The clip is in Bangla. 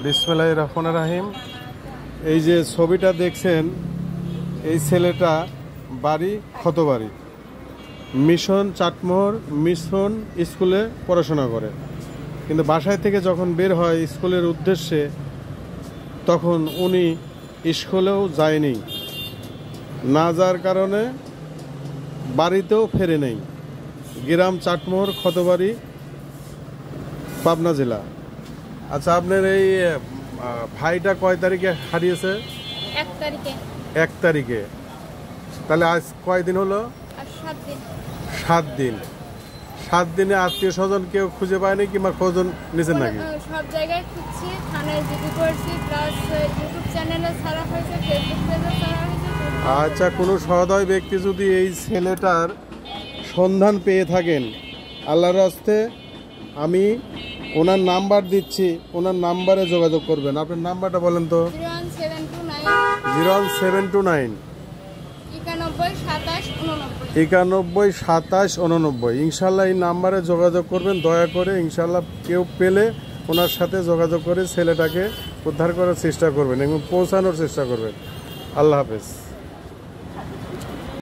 বিসমিল্লাহির রহমানির রহিম। এই যে ছবিটা দেখছেন, এই ছেলেটা বাড়ি ক্ষতবাড়ি, মিশন চাটমোহর মিশন স্কুলে পড়াশোনা করে, কিন্তু বাসায় থেকে যখন বের হয় স্কুলের উদ্দেশ্যে, তখন উনি স্কুলেও যায়নি। না যাওয়ার কারণে বাড়িতেও ফেরে নেই। গ্রাম চাটমোহর, ক্ষতবাড়ি, পাবনা জেলা। আচ্ছা, আপনার এই ভাইটা কয় তারিখে হারিয়েছে? 1 তারিখে। 1 তারিখে। তাহলে আজ কয়দিন হলো? 7 দিন। 7 দিন। 7 দিনে আত্মীয় স্বজন কেউ খুঁজে পায়নি কিংবা খোঁজন নিছেন নাকি? সব জায়গায় খুঁজছি, থানায় জিডি করছি, প্লাস ইউটিউব চ্যানেলে ছাড়া হয়েছে, ফেসবুক পেজে ছাড়া হয়েছে। আচ্ছা, কোনো সহৃদয় ব্যক্তি যদি এই ছেলেটার সন্ধান পেয়ে থাকেন, আল্লাহর রাস্তে আমি ওনার নাম্বার দিচ্ছি, ওনার নাম্বারে যোগাযোগ করবেন। আপনার নাম্বারটা বলেন তো। 01729 91 27 89। ইনশাল্লাহ এই নাম্বারে যোগাযোগ করবেন দয়া করে। ইনশাল্লাহ কেউ পেলে ওনার সাথে যোগাযোগ করে ছেলেটাকে উদ্ধার করার চেষ্টা করবেন এবং পৌঁছানোর চেষ্টা করবেন। আল্লাহ হাফেজ।